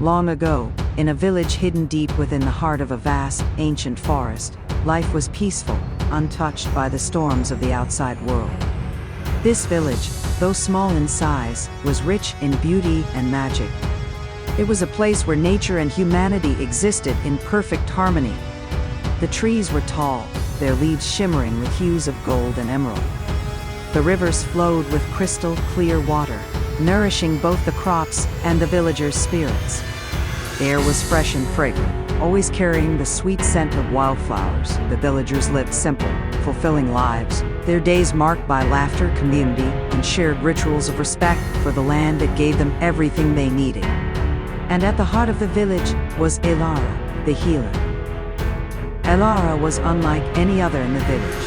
Long ago, in a village hidden deep within the heart of a vast, ancient forest, life was peaceful, untouched by the storms of the outside world. This village, though small in size, was rich in beauty and magic. It was a place where nature and humanity existed in perfect harmony. The trees were tall, their leaves shimmering with hues of gold and emerald. The rivers flowed with crystal clear water, nourishing both the crops and the villagers' spirits. The air was fresh and fragrant, always carrying the sweet scent of wildflowers. The villagers lived simple, fulfilling lives, their days marked by laughter, community, and shared rituals of respect for the land that gave them everything they needed. And at the heart of the village was Elara, the healer. Elara was unlike any other in the village.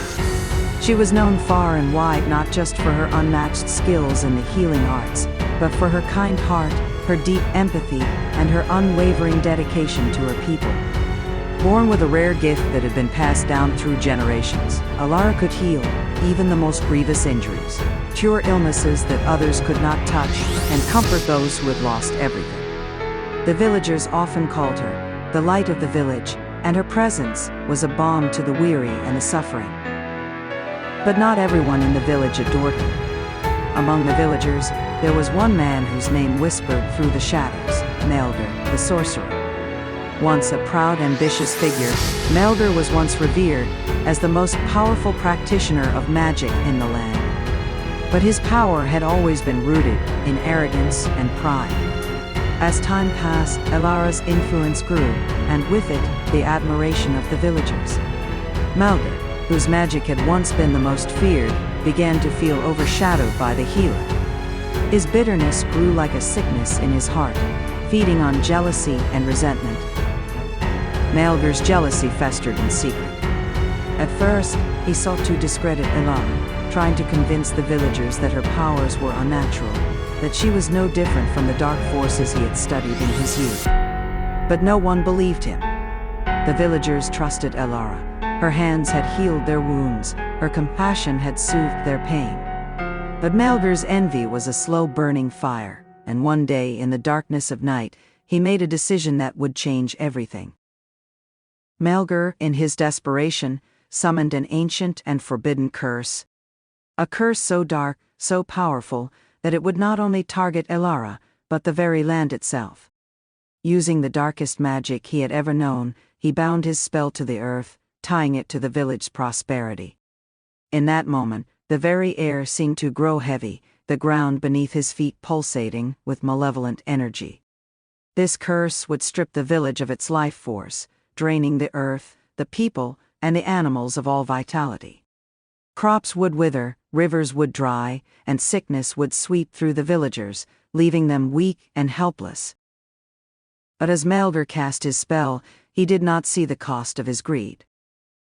She was known far and wide not just for her unmatched skills in the healing arts, but for her kind heart, her deep empathy, and her unwavering dedication to her people. Born with a rare gift that had been passed down through generations, Elara could heal even the most grievous injuries, cure illnesses that others could not touch, and comfort those who had lost everything. The villagers often called her the light of the village, and her presence was a balm to the weary and the suffering. But not everyone in the village adored her. Among the villagers, there was one man whose name whispered through the shadows, Melgar, the sorcerer. Once a proud, ambitious figure, Melgar was once revered as the most powerful practitioner of magic in the land. But his power had always been rooted in arrogance and pride. As time passed, Elara's influence grew, and with it, the admiration of the villagers. Melgar, whose magic had once been the most feared, began to feel overshadowed by the healer. His bitterness grew like a sickness in his heart, feeding on jealousy and resentment. Melgar's jealousy festered in secret. At first, he sought to discredit Elara, trying to convince the villagers that her powers were unnatural, that she was no different from the dark forces he had studied in his youth. But no one believed him. The villagers trusted Elara. Her hands had healed their wounds, her compassion had soothed their pain. But Melgar's envy was a slow-burning fire, and one day, in the darkness of night, he made a decision that would change everything. Melgar, in his desperation, summoned an ancient and forbidden curse. A curse so dark, so powerful, that it would not only target Elara, but the very land itself. Using the darkest magic he had ever known, he bound his spell to the earth, tying it to the village's prosperity. In that moment, the very air seemed to grow heavy, the ground beneath his feet pulsating with malevolent energy. This curse would strip the village of its life force, draining the earth, the people, and the animals of all vitality. Crops would wither, rivers would dry, and sickness would sweep through the villagers, leaving them weak and helpless. But as Melgar cast his spell, he did not see the cost of his greed.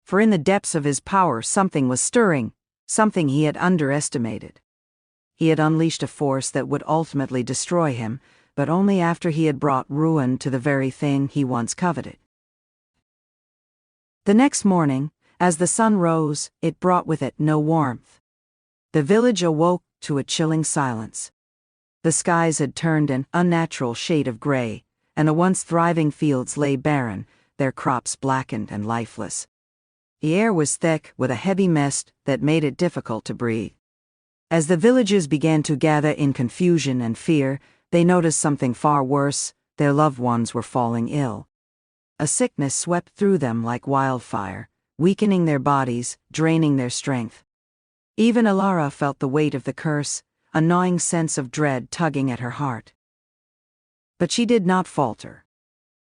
For in the depths of his power something was stirring, something he had underestimated. He had unleashed a force that would ultimately destroy him, but only after he had brought ruin to the very thing he once coveted. The next morning, as the sun rose, it brought with it no warmth. The village awoke to a chilling silence. The skies had turned an unnatural shade of gray, and the once thriving fields lay barren, their crops blackened and lifeless. The air was thick with a heavy mist that made it difficult to breathe. As the villagers began to gather in confusion and fear, they noticed something far worse: their loved ones were falling ill. A sickness swept through them like wildfire, weakening their bodies, draining their strength. Even Elara felt the weight of the curse, a gnawing sense of dread tugging at her heart. But she did not falter.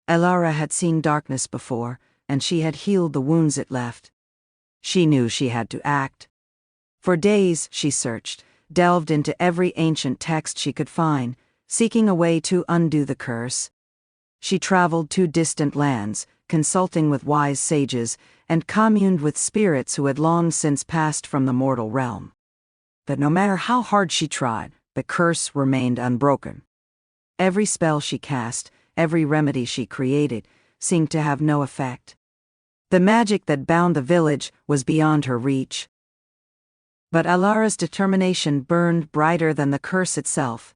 Elara had seen darkness before, and she had healed the wounds it left. She knew she had to act. For days she searched, delved into every ancient text she could find, seeking a way to undo the curse. She traveled to distant lands, consulting with wise sages, and communed with spirits who had long since passed from the mortal realm. But no matter how hard she tried, the curse remained unbroken. Every spell she cast, every remedy she created, seemed to have no effect. The magic that bound the village was beyond her reach. But Elara's determination burned brighter than the curse itself.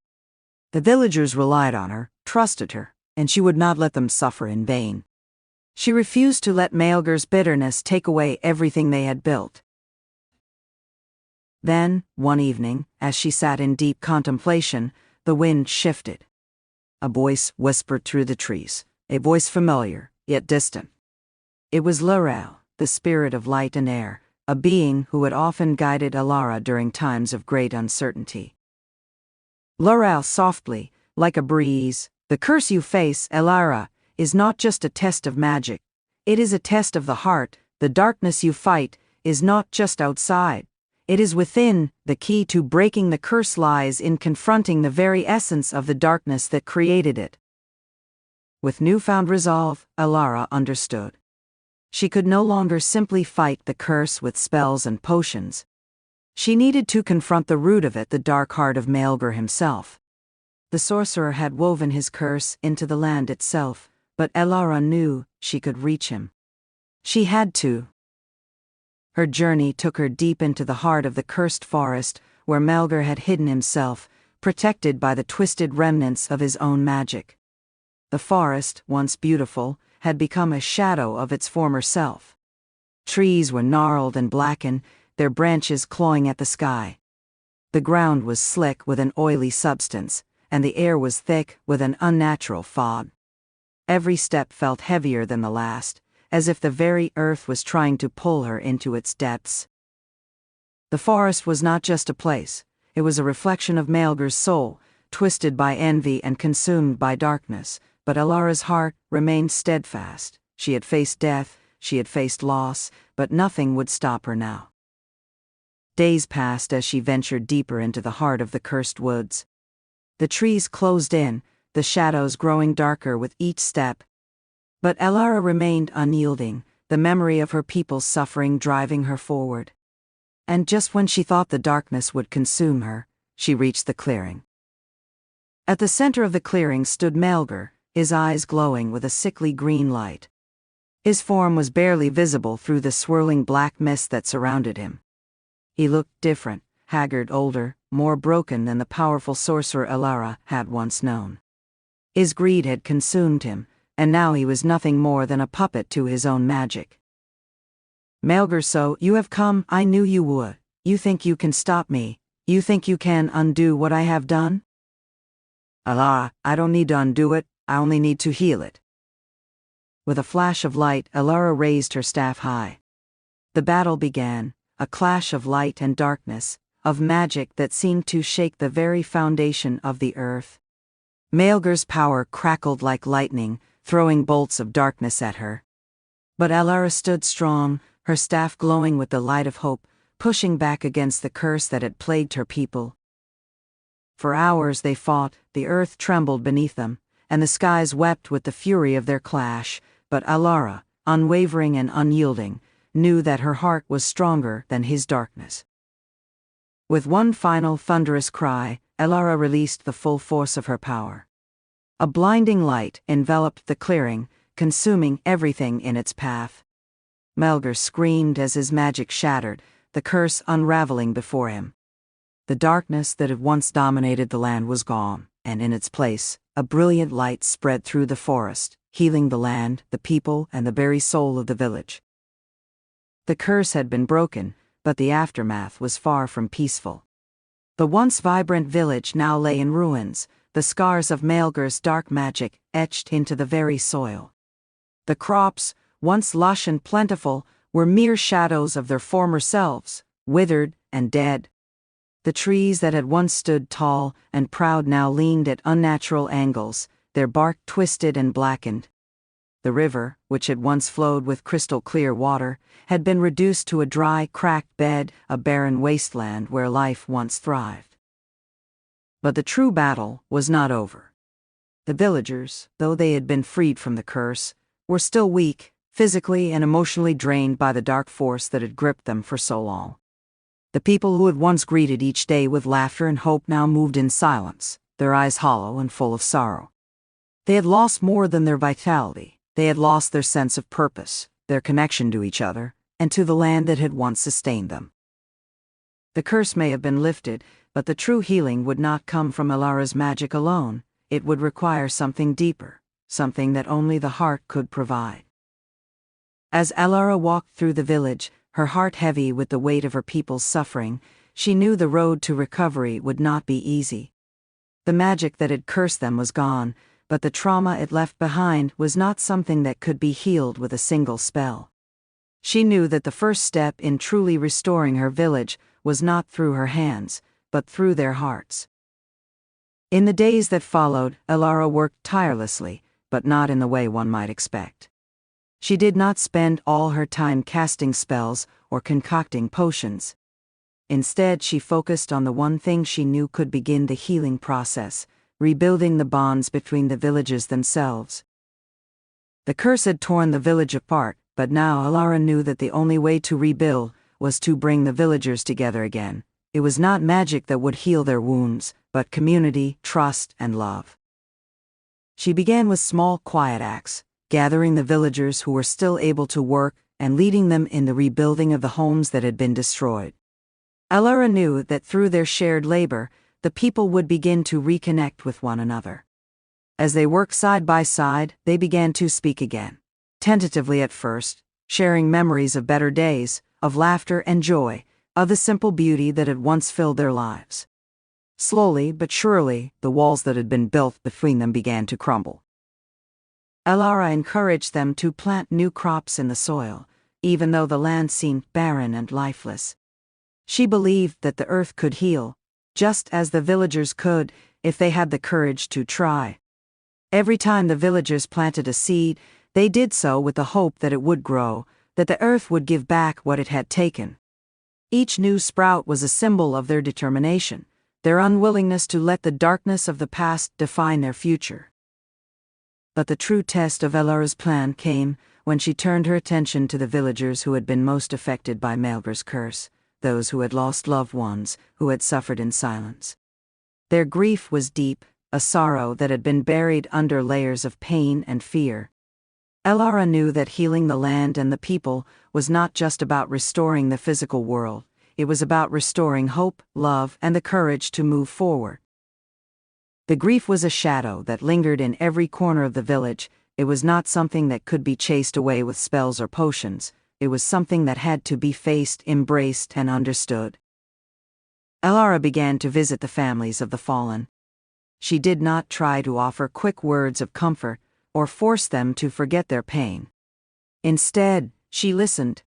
The villagers relied on her, trusted her, and she would not let them suffer in vain. She refused to let Maelgur's bitterness take away everything they had built. Then, one evening, as she sat in deep contemplation, the wind shifted. A voice whispered through the trees, a voice familiar, yet distant. It was Elara, the spirit of light and air, a being who had often guided Elara during times of great uncertainty. Elara softly, like a breeze, "The curse you face, Elara, is not just a test of magic. It is a test of the heart. The darkness you fight is not just outside. It is within. The key to breaking the curse lies in confronting the very essence of the darkness that created it." With newfound resolve, Elara understood. She could no longer simply fight the curse with spells and potions. She needed to confront the root of it, the dark heart of Maelgur himself. The sorcerer had woven his curse into the land itself, but Elara knew she could reach him. She had to. Her journey took her deep into the heart of the cursed forest, where Maelgur had hidden himself, protected by the twisted remnants of his own magic. The forest, once beautiful, had become a shadow of its former self. Trees were gnarled and blackened, their branches clawing at the sky. The ground was slick with an oily substance, and the air was thick with an unnatural fog. Every step felt heavier than the last, as if the very earth was trying to pull her into its depths. The forest was not just a place, it was a reflection of Maelgur's soul, twisted by envy and consumed by darkness, but Elara's heart remained steadfast. She had faced death, she had faced loss, but nothing would stop her now. Days passed as she ventured deeper into the heart of the cursed woods. The trees closed in, the shadows growing darker with each step. But Elara remained unyielding, the memory of her people's suffering driving her forward. And just when she thought the darkness would consume her, she reached the clearing. At the center of the clearing stood Maelgur, his eyes glowing with a sickly green light. His form was barely visible through the swirling black mist that surrounded him. He looked different, haggard, older, more broken than the powerful sorcerer Elara had once known. His greed had consumed him, and now he was nothing more than a puppet to his own magic. "Maelgur, so you have come. I knew you would. You think you can stop me? You think you can undo what I have done?" "Elara, I don't need to undo it, I only need to heal it." With a flash of light, Elara raised her staff high. The battle began, a clash of light and darkness, of magic that seemed to shake the very foundation of the earth. Maelgur's power crackled like lightning, throwing bolts of darkness at her. But Elara stood strong, her staff glowing with the light of hope, pushing back against the curse that had plagued her people. For hours they fought, the earth trembled beneath them, and the skies wept with the fury of their clash, but Elara, unwavering and unyielding, knew that her heart was stronger than his darkness. With one final thunderous cry, Elara released the full force of her power. A blinding light enveloped the clearing, consuming everything in its path. Maelgur screamed as his magic shattered, the curse unraveling before him. The darkness that had once dominated the land was gone, and in its place, a brilliant light spread through the forest, healing the land, the people, and the very soul of the village. The curse had been broken, but the aftermath was far from peaceful. The once vibrant village now lay in ruins, the scars of Maelgur's dark magic etched into the very soil. The crops, once lush and plentiful, were mere shadows of their former selves, withered and dead. The trees that had once stood tall and proud now leaned at unnatural angles, their bark twisted and blackened. The river, which had once flowed with crystal-clear water, had been reduced to a dry, cracked bed, a barren wasteland where life once thrived. But the true battle was not over. The villagers, though they had been freed from the curse, were still weak, physically and emotionally drained by the dark force that had gripped them for so long. The people who had once greeted each day with laughter and hope now moved in silence, their eyes hollow and full of sorrow. They had lost more than their vitality. They had lost their sense of purpose, their connection to each other, and to the land that had once sustained them. The curse may have been lifted, but the true healing would not come from Elara's magic alone. It would require something deeper, something that only the heart could provide. As Elara walked through the village, her heart heavy with the weight of her people's suffering, she knew the road to recovery would not be easy. The magic that had cursed them was gone, but the trauma it left behind was not something that could be healed with a single spell. She knew that the first step in truly restoring her village was not through her hands, but through their hearts. In the days that followed, Elara worked tirelessly, but not in the way one might expect. She did not spend all her time casting spells or concocting potions. Instead, she focused on the one thing she knew could begin the healing process, rebuilding the bonds between the villagers themselves. The curse had torn the village apart, but now Elara knew that the only way to rebuild was to bring the villagers together again. It was not magic that would heal their wounds, but community, trust, and love. She began with small, quiet acts, gathering the villagers who were still able to work and leading them in the rebuilding of the homes that had been destroyed. Elara knew that through their shared labor, the people would begin to reconnect with one another. As they worked side by side, they began to speak again, tentatively at first, sharing memories of better days, of laughter and joy, of the simple beauty that had once filled their lives. Slowly but surely, the walls that had been built between them began to crumble. Elara encouraged them to plant new crops in the soil, even though the land seemed barren and lifeless. She believed that the earth could heal, just as the villagers could, if they had the courage to try. Every time the villagers planted a seed, they did so with the hope that it would grow, that the earth would give back what it had taken. Each new sprout was a symbol of their determination, their unwillingness to let the darkness of the past define their future. But the true test of Elara's plan came when she turned her attention to the villagers who had been most affected by Melber's curse, those who had lost loved ones, who had suffered in silence. Their grief was deep, a sorrow that had been buried under layers of pain and fear. Elara knew that healing the land and the people was not just about restoring the physical world, it was about restoring hope, love, and the courage to move forward. The grief was a shadow that lingered in every corner of the village. It was not something that could be chased away with spells or potions. It was something that had to be faced, embraced, and understood. Elara began to visit the families of the fallen. She did not try to offer quick words of comfort or force them to forget their pain. Instead, she listened.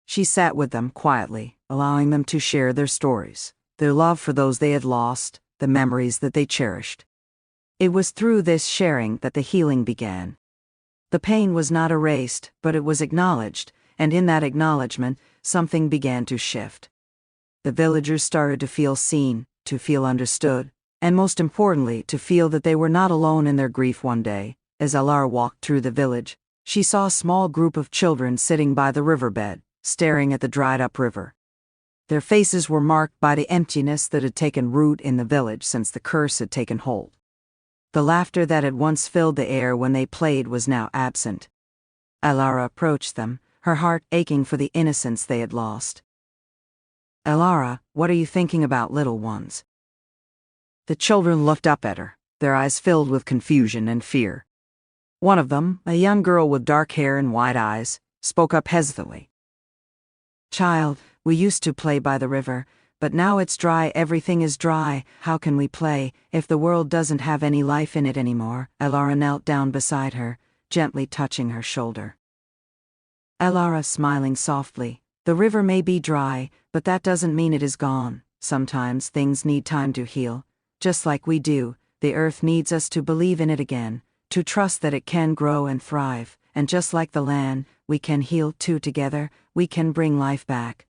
She sat with them quietly, allowing them to share their stories, their love for those they had lost, the memories that they cherished. It was through this sharing that the healing began. The pain was not erased, but it was acknowledged, and in that acknowledgement, something began to shift. The villagers started to feel seen, to feel understood, and most importantly, to feel that they were not alone in their grief. One day, as Elara walked through the village, she saw a small group of children sitting by the riverbed, staring at the dried-up river. Their faces were marked by the emptiness that had taken root in the village since the curse had taken hold. The laughter that had once filled the air when they played was now absent. Elara approached them, her heart aching for the innocence they had lost. "Elara, what are you thinking about, little ones?" The children looked up at her, their eyes filled with confusion and fear. One of them, a young girl with dark hair and wide eyes, spoke up hesitantly. "Child, we used to play by the river, but now it's dry. Everything is dry. How can we play if the world doesn't have any life in it anymore?" Elara knelt down beside her, gently touching her shoulder. Elara smiling softly, "The river may be dry, but that doesn't mean it is gone. Sometimes things need time to heal. Just like we do, the earth needs us to believe in it again, to trust that it can grow and thrive, and just like the land, we can heal too. Together, we can bring life back."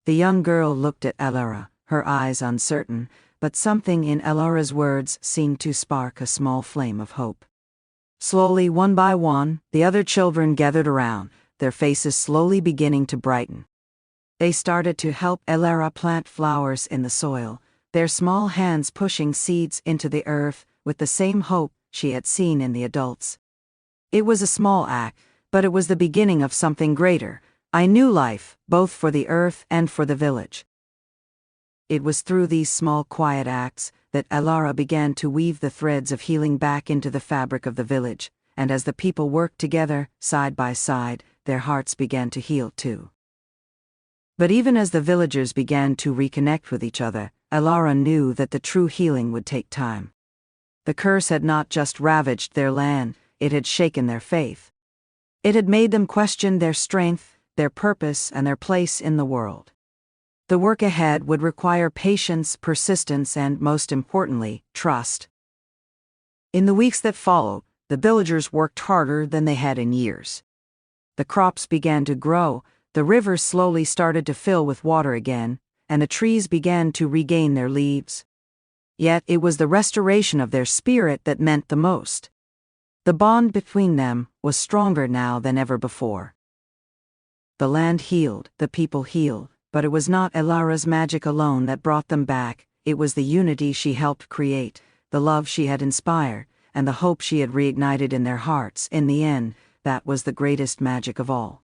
The young girl looked at Elara, her eyes uncertain, but something in Elara's words seemed to spark a small flame of hope. Slowly, one by one, the other children gathered around, their faces slowly beginning to brighten. They started to help Elara plant flowers in the soil, their small hands pushing seeds into the earth with the same hope she had seen in the adults. It was a small act, but it was the beginning of something greater, a new life, both for the earth and for the village. It was through these small quiet acts that Elara began to weave the threads of healing back into the fabric of the village, and as the people worked together, side by side, their hearts began to heal too. But even as the villagers began to reconnect with each other, Elara knew that the true healing would take time. The curse had not just ravaged their land, it had shaken their faith. It had made them question their strength, their purpose, and their place in the world. The work ahead would require patience, persistence, and, most importantly, trust. In the weeks that followed, the villagers worked harder than they had in years. The crops began to grow, the rivers slowly started to fill with water again, and the trees began to regain their leaves. Yet it was the restoration of their spirit that meant the most. The bond between them was stronger now than ever before. The land healed, the people healed, but it was not Elara's magic alone that brought them back. It was the unity she helped create, the love she had inspired, and the hope she had reignited in their hearts. In the end, that was the greatest magic of all.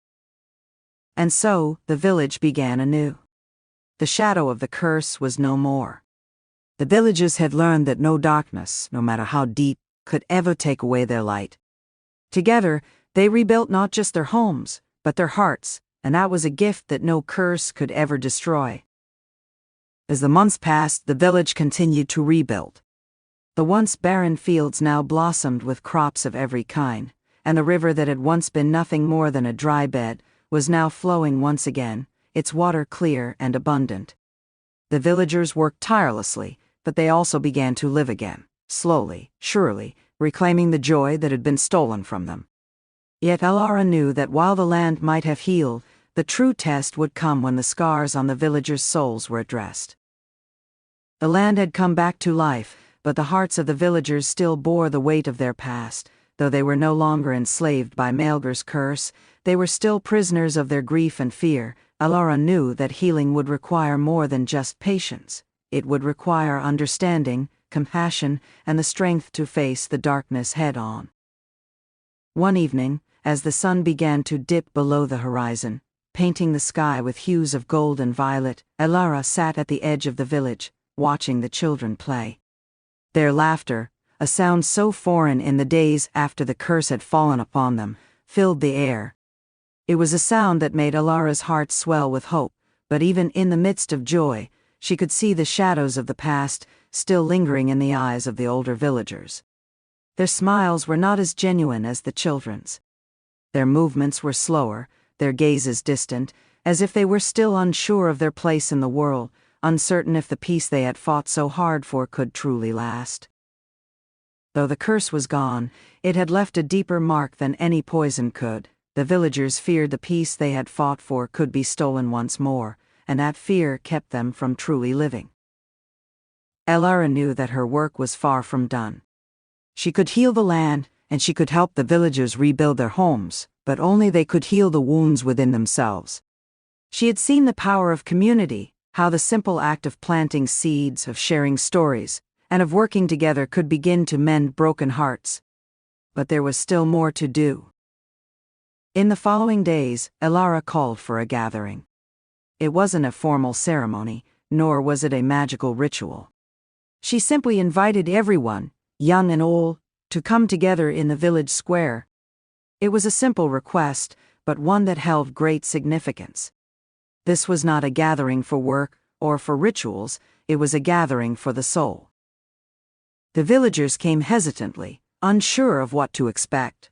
And so, the village began anew. The shadow of the curse was no more. The villagers had learned that no darkness, no matter how deep, could ever take away their light. Together, they rebuilt not just their homes, but their hearts, and that was a gift that no curse could ever destroy. As the months passed, the village continued to rebuild. The once barren fields now blossomed with crops of every kind, and the river that had once been nothing more than a dry bed was now flowing once again, its water clear and abundant. The villagers worked tirelessly, but they also began to live again, slowly, surely, reclaiming the joy that had been stolen from them. Yet Elara knew that while the land might have healed, the true test would come when the scars on the villagers' souls were addressed. The land had come back to life, but the hearts of the villagers still bore the weight of their past. Though they were no longer enslaved by Maelger's curse, they were still prisoners of their grief and fear. Elara knew that healing would require more than just patience. It would require understanding, compassion, and the strength to face the darkness head-on. One evening, as the sun began to dip below the horizon, painting the sky with hues of gold and violet, Elara sat at the edge of the village, watching the children play. Their laughter, a sound so foreign in the days after the curse had fallen upon them, filled the air. It was a sound that made Elara's heart swell with hope, but even in the midst of joy, she could see the shadows of the past still lingering in the eyes of the older villagers. Their smiles were not as genuine as the children's. Their movements were slower, their gazes distant, as if they were still unsure of their place in the world, uncertain if the peace they had fought so hard for could truly last. Though the curse was gone, it had left a deeper mark than any poison could. The villagers feared the peace they had fought for could be stolen once more, and that fear kept them from truly living. Elara knew that her work was far from done. She could heal the land, and she could help the villagers rebuild their homes, but only they could heal the wounds within themselves. She had seen the power of community, how the simple act of planting seeds, of sharing stories, and of working together could begin to mend broken hearts. But there was still more to do. In the following days, Elara called for a gathering. It wasn't a formal ceremony, nor was it a magical ritual. She simply invited everyone, young and old, to come together in the village square. It was a simple request, but one that held great significance. This was not a gathering for work or for rituals, it was a gathering for the soul. The villagers came hesitantly, unsure of what to expect.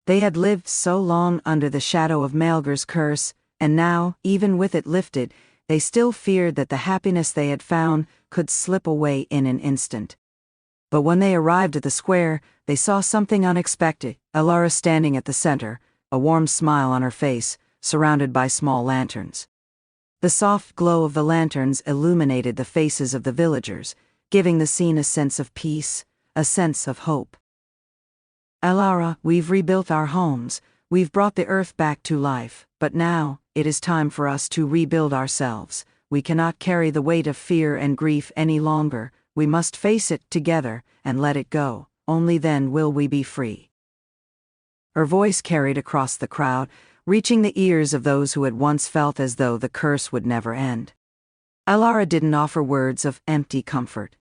They had lived so long under the shadow of Maelger's curse, and now, even with it lifted, they still feared that the happiness they had found could slip away in an instant. But when they arrived at the square, they saw something unexpected. Elara standing at the center, a warm smile on her face, surrounded by small lanterns. The soft glow of the lanterns illuminated the faces of the villagers, giving the scene a sense of peace, a sense of hope. Elara, we've rebuilt our homes, we've brought the earth back to life, but now, it is time for us to rebuild ourselves. We cannot carry the weight of fear and grief any longer, we must face it together and let it go, only then will we be free. Her voice carried across the crowd, reaching the ears of those who had once felt as though the curse would never end. Elara didn't offer words of empty comfort.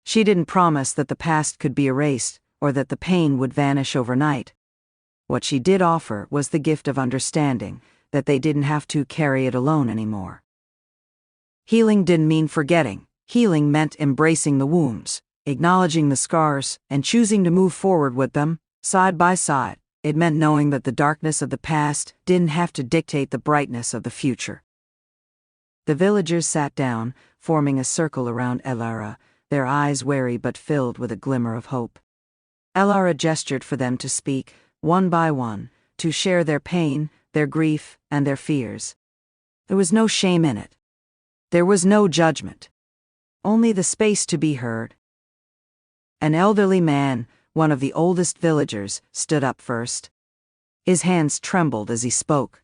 She didn't promise that the past could be erased or that the pain would vanish overnight. What she did offer was the gift of understanding, that they didn't have to carry it alone anymore. Healing didn't mean forgetting. Healing meant embracing the wounds, acknowledging the scars, and choosing to move forward with them, side by side. It meant knowing that the darkness of the past didn't have to dictate the brightness of the future. The villagers sat down, forming a circle around Elara, their eyes wary but filled with a glimmer of hope. Elara gestured for them to speak, one by one, to share their pain, their grief, and their fears. There was no shame in it. There was no judgment. Only the space to be heard. An elderly man, one of the oldest villagers, stood up first. His hands trembled as he spoke.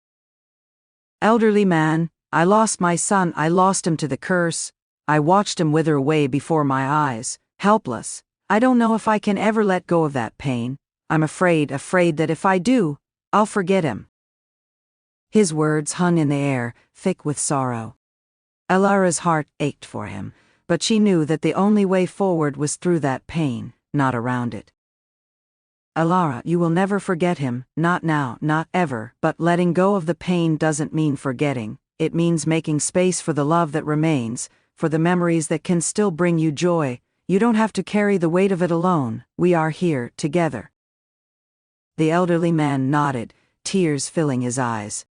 "Elderly man, I lost my son. I lost him to the curse. I watched him wither away before my eyes, helpless. I don't know if I can ever let go of that pain. I'm afraid that if I do, I'll forget him." His words hung in the air, thick with sorrow. Elara's heart ached for him, but she knew that the only way forward was through that pain, not around it. "Elara, you will never forget him, not now, not ever, but letting go of the pain doesn't mean forgetting. It means making space for the love that remains, for the memories that can still bring you joy. You don't have to carry the weight of it alone. We are here, together." The elderly man nodded, tears filling his eyes.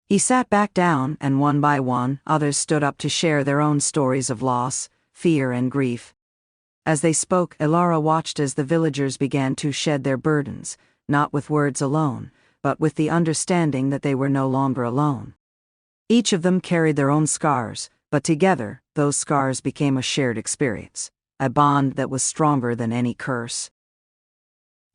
He sat back down, and one by one, others stood up to share their own stories of loss, fear, and grief. As they spoke, Elara watched as the villagers began to shed their burdens, not with words alone, but with the understanding that they were no longer alone. Each of them carried their own scars, but together, those scars became a shared experience, a bond that was stronger than any curse.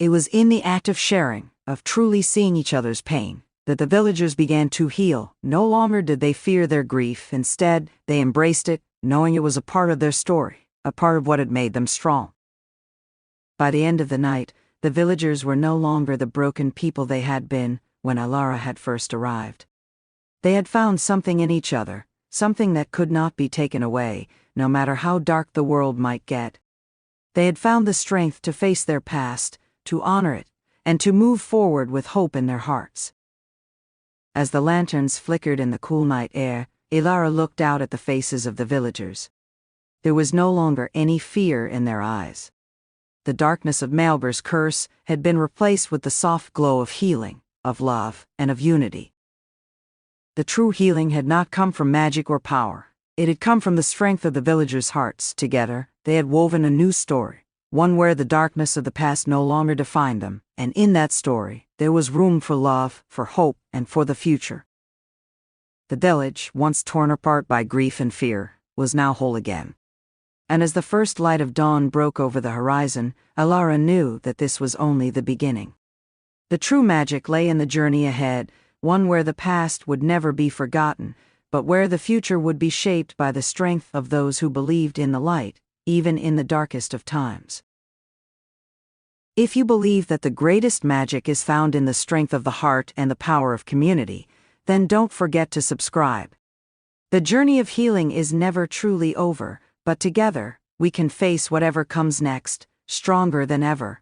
It was in the act of sharing, of truly seeing each other's pain, that the villagers began to heal. No longer did they fear their grief. Instead, they embraced it, knowing it was a part of their story, a part of what had made them strong. By the end of the night, the villagers were no longer the broken people they had been when Elara had first arrived. They had found something in each other, something that could not be taken away, no matter how dark the world might get. They had found the strength to face their past, to honor it, and to move forward with hope in their hearts. As the lanterns flickered in the cool night air, Elara looked out at the faces of the villagers. There was no longer any fear in their eyes. The darkness of Malber's curse had been replaced with the soft glow of healing, of love, and of unity. The true healing had not come from magic or power. It had come from the strength of the villagers' hearts. Together, they had woven a new story, one where the darkness of the past no longer defined them, and in that story, there was room for love, for hope, and for the future. The village, once torn apart by grief and fear, was now whole again. And as the first light of dawn broke over the horizon, Elara knew that this was only the beginning. The true magic lay in the journey ahead, one where the past would never be forgotten, but where the future would be shaped by the strength of those who believed in the light, even in the darkest of times. If you believe that the greatest magic is found in the strength of the heart and the power of community, then don't forget to subscribe. The journey of healing is never truly over, but together, we can face whatever comes next, stronger than ever.